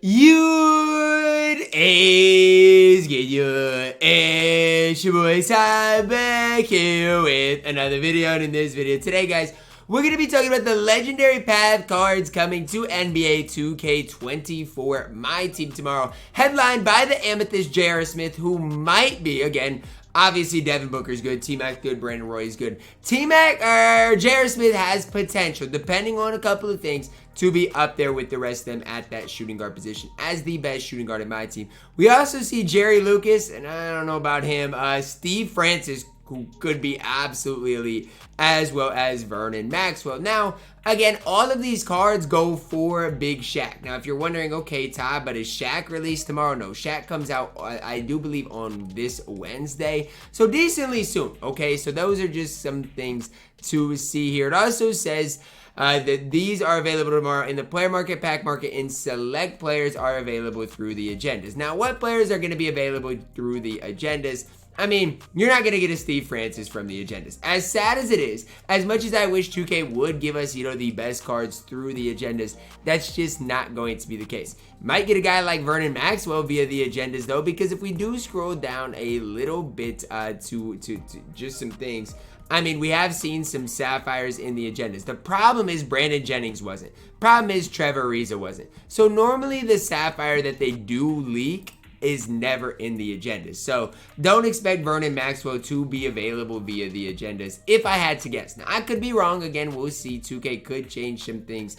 Good is get you. It's your boy Ty back here with another video. And in this video today, guys, we're going to be talking about the legendary path cards coming to NBA 2K24 MyTEAM tomorrow, headlined by the Amethyst J.R. Smith, who might be, again, obviously Devin Booker's good, T-Mac good, Brandon Roy's good. J.R. Smith has potential, depending on a couple of things, to be up there with the rest of them at that shooting guard position as the best shooting guard in my team. We also see Jerry Lucas, and I don't know about him, Steve Francis, who could be absolutely elite, as well as Vernon Maxwell. Now, again, all of these cards go for Big Shaq. Now, if you're wondering, okay, Ty, but is Shaq released tomorrow? No, Shaq comes out, I do believe, on this Wednesday. So decently soon, okay? So those are just some things to see here. It also says that these are available tomorrow in the player market, pack market, and select players are available through the agendas. Now, what players are going to be available through the agendas? I mean, you're not going to get a Steve Francis from the agendas. As sad as it is, as much as I wish 2K would give us, the best cards through the agendas, that's just not going to be the case. Might get a guy like Vernon Maxwell via the agendas, though, because if we do scroll down a little bit to just some things, I mean, we have seen some sapphires in the agendas. The problem is Brandon Jennings wasn't. Problem is Trevor Ariza wasn't. So normally the sapphire that they do leak is never in the agendas. So don't expect Vernon Maxwell to be available via the agendas if I had to guess. Now, I could be wrong. Again, we'll see. 2K could change some things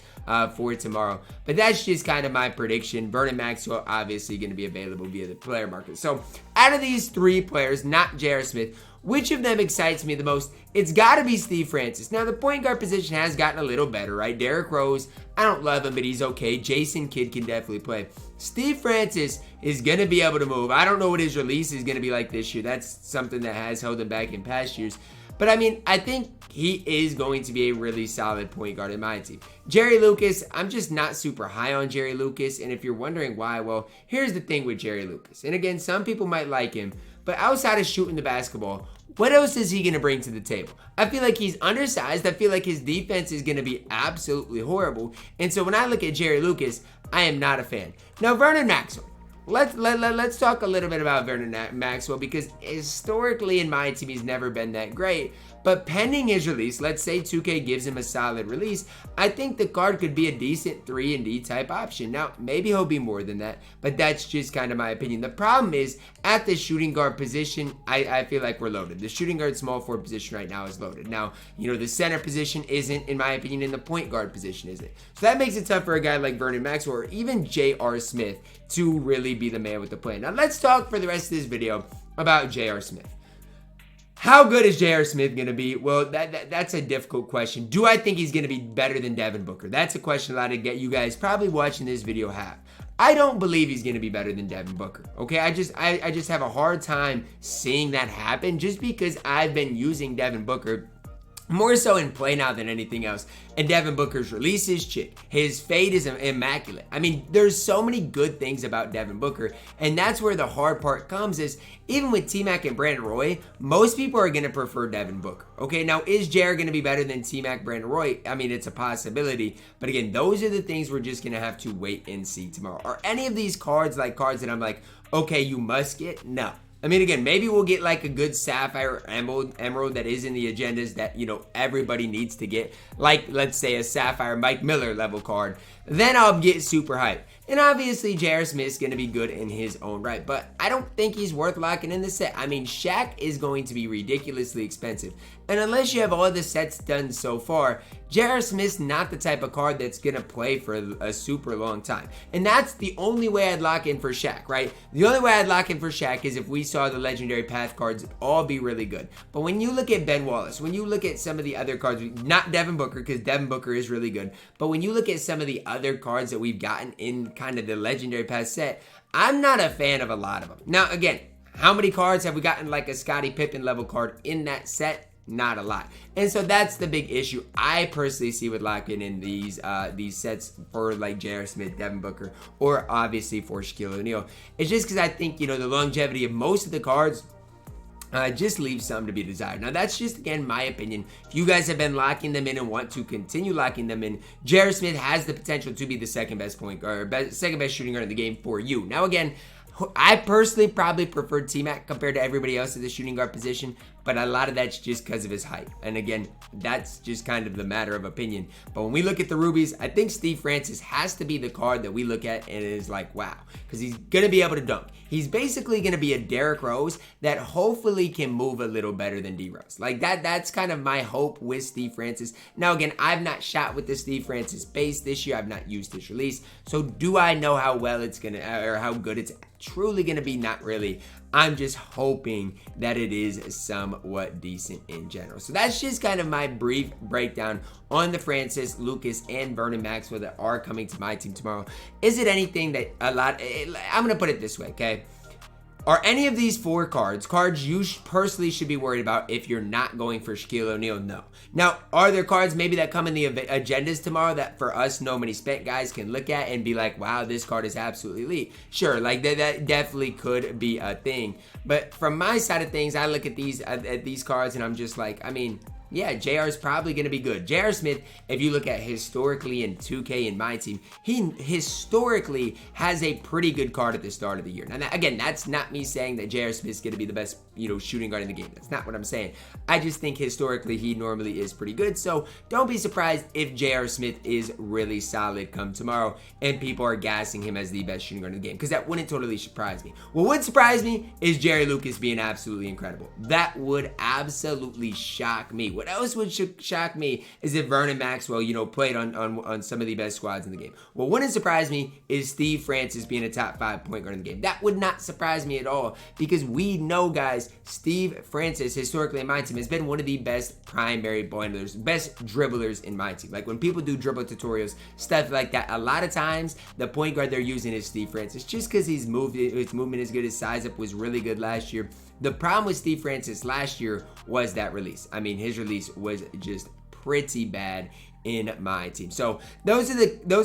for tomorrow. But that's just kind of my prediction. Vernon Maxwell obviously going to be available via the player market. So out of these three players, not J.R. Smith, which of them excites me the most? It's got to be Steve Francis. Now, the point guard position has gotten a little better, right? Derrick Rose, I don't love him, but he's okay. Jason Kidd can definitely play. Steve Francis is going to be able to move. I don't know what his release is going to be like this year. That's something that has held him back in past years. But, I mean, I think he is going to be a really solid point guard in my team. Jerry Lucas, I'm just not super high on Jerry Lucas. And if you're wondering why, well, here's the thing with Jerry Lucas. And, again, some people might like him. But outside of shooting the basketball, what else is he going to bring to the table? I feel like he's undersized. I feel like his defense is going to be absolutely horrible. And so when I look at Jerry Lucas, I am not a fan. Now, Vernon Maxwell. Let's talk a little bit about Vernon Maxwell, because historically in my team he's never been that great. But pending his release, let's say 2K gives him a solid release, I think the card could be a decent 3-and-D type option. Now, maybe he'll be more than that, but that's just kind of my opinion. The problem is, at the shooting guard position, I feel like we're loaded. The shooting guard small forward position right now is loaded. Now, the center position isn't, in my opinion, and the point guard position isn't. So that makes it tough for a guy like Vernon Maxwell or even J.R. Smith to really be the man with the plan. Now, let's talk for the rest of this video about J.R. Smith. How good is J.R. Smith going to be? Well, that's a difficult question. Do I think he's going to be better than Devin Booker? That's a question a lot of you guys probably watching this video have. I don't believe he's going to be better than Devin Booker. Okay, I just have a hard time seeing that happen, just because I've been using Devin Booker more so in play now than anything else. And Devin Booker's release is chick. His fade is immaculate. I mean, there's so many good things about Devin Booker. And that's where the hard part comes is, even with T-Mac and Brandon Roy, most people are going to prefer Devin Booker. Okay, now is JR going to be better than T-Mac, Brandon Roy? I mean, it's a possibility. But again, those are the things we're just going to have to wait and see tomorrow. Are any of these cards like cards that I'm like, okay, you must get? No. I mean, again, maybe we'll get like a good sapphire or emerald that is in the agendas that, everybody needs to get. Like, let's say a sapphire Mike Miller level card. Then I'll get super hyped. And obviously, J.R. Smith's going to be good in his own right. But I don't think he's worth locking in the set. I mean, Shaq is going to be ridiculously expensive. And unless you have all the sets done so far, J.R. Smith's not the type of card that's going to play for a super long time. And that's the only way I'd lock in for Shaq, right? The only way I'd lock in for Shaq is if we saw the legendary path cards all be really good. But when you look at Ben Wallace, when you look at some of the other cards, not Devin Booker, because Devin Booker is really good. But when you look at some of the other cards that we've gotten in kind of the legendary path set, I'm not a fan of a lot of them. Now, again, how many cards have we gotten like a Scottie Pippen level card in that set? Not a lot. And so that's the big issue I personally see with locking in these sets for like J.R. Smith, Devin Booker, or obviously for Shaquille O'Neal. It's just because I think, the longevity of most of the cards just leaves some to be desired. Now, that's just, again, my opinion. If you guys have been locking them in and want to continue locking them in, J.R. Smith has the potential to be the second best point guard, second best shooting guard in the game for you. Now, again, I personally probably prefer T-Mac compared to everybody else at the shooting guard position, but a lot of that's just because of his height. And again, that's just kind of the matter of opinion. But when we look at the rubies, I think Steve Francis has to be the card that we look at and it is like, wow, because he's going to be able to dunk. He's basically going to be a Derrick Rose that hopefully can move a little better than D-Rose. Like that's kind of my hope with Steve Francis. Now, again, I've not shot with the Steve Francis base this year. I've not used his release. So do I know how well it's going to, or how good it's truly going to be? Not really. I'm just hoping that it is somewhat decent in general. So that's just kind of my brief breakdown on the Francis, Lucas, and Vernon Maxwell that are coming to my team tomorrow. Is it anything that I'm going to put it this way, okay? Are any of these four cards you personally should be worried about if you're not going for Shaquille O'Neal? No. Now, are there cards maybe that come in the agendas tomorrow that for us no money spent guys can look at and be like, wow, this card is absolutely elite? Sure, like that definitely could be a thing. But from my side of things, I look at these cards and I'm just like, I mean, yeah, JR is probably going to be good. J.R. Smith, if you look at historically in 2K in my team, he historically has a pretty good card at the start of the year. Now, again, that's not me saying that J.R. Smith is going to be the best, shooting guard in the game. That's not what I'm saying. I just think historically he normally is pretty good. So don't be surprised if J.R. Smith is really solid come tomorrow and people are gassing him as the best shooting guard in the game, because that wouldn't totally surprise me. What would surprise me is Jerry Lucas being absolutely incredible. That would absolutely shock me. What else would shock me is if Vernon Maxwell, played on some of the best squads in the game. What wouldn't surprise me is Steve Francis being a top 5 point guard in the game. That would not surprise me at all, because we know, guys, Steve Francis, historically in my team, has been one of the best primary ball handlers, best dribblers in my team. Like when people do dribble tutorials, stuff like that, a lot of times the point guard they're using is Steve Francis, just because his movement is good, his size up was really good last year. The problem with Steve Francis last year was that release. I mean, his release was just pretty bad in my team. So those are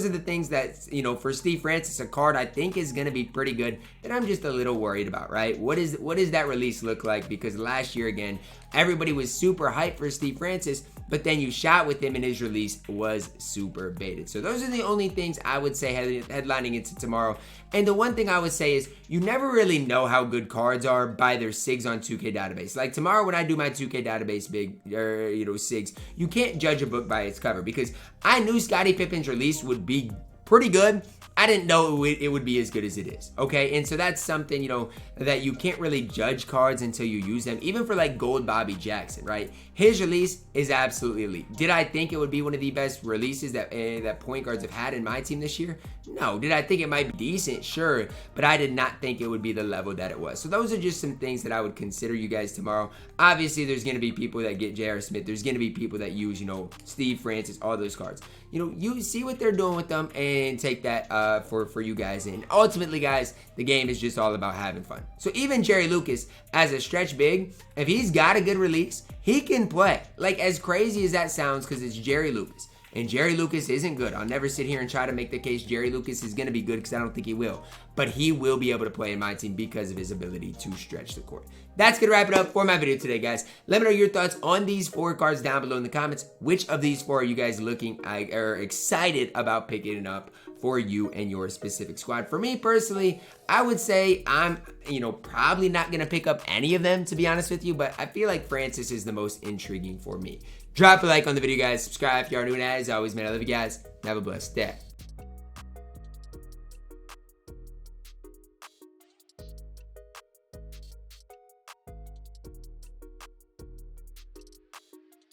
the things that, for Steve Francis, a card I think is going to be pretty good that I'm just a little worried about, right? What does that release look like? Because last year, again, everybody was super hyped for Steve Francis, but then you shot with him and his release was super baited. So those are the only things I would say headlining into tomorrow. And the one thing I would say is you never really know how good cards are by their SIGs on 2K database. Like tomorrow when I do my 2K database SIGs, you can't judge a book by its cover, because I knew Scottie Pippen's release would be pretty good. I didn't know it would be as good as it is, okay? And so that's something, that you can't really judge cards until you use them. Even for like Gold Bobby Jackson, right? His release is absolutely elite. Did I think it would be one of the best releases that point guards have had in my team this year? No. Did I think it might be decent? Sure. But I did not think it would be the level that it was. So those are just some things that I would consider you guys tomorrow. Obviously, there's going to be people that get J.R. Smith. There's going to be people that use, Steve Francis, all those cards. You see what they're doing with them and take that for you guys. And ultimately, guys, the game is just all about having fun. So even Jerry Lucas, as a stretch big, if he's got a good release, he can play. Like, as crazy as that sounds, because it's Jerry Lucas. And Jerry Lucas isn't good. I'll never sit here and try to make the case Jerry Lucas is going to be good, because I don't think he will. But he will be able to play in my team because of his ability to stretch the court. That's going to wrap it up for my video today, guys. Let me know your thoughts on these 4 cards down below in the comments. Which of these 4 are you guys excited about picking up for you and your specific squad? For me personally, I would say I'm, probably not going to pick up any of them, to be honest with you, but I feel like Francis is the most intriguing for me. Drop a like on the video, guys. Subscribe if you are new, and as always, man, I love you guys. Have a blessed day.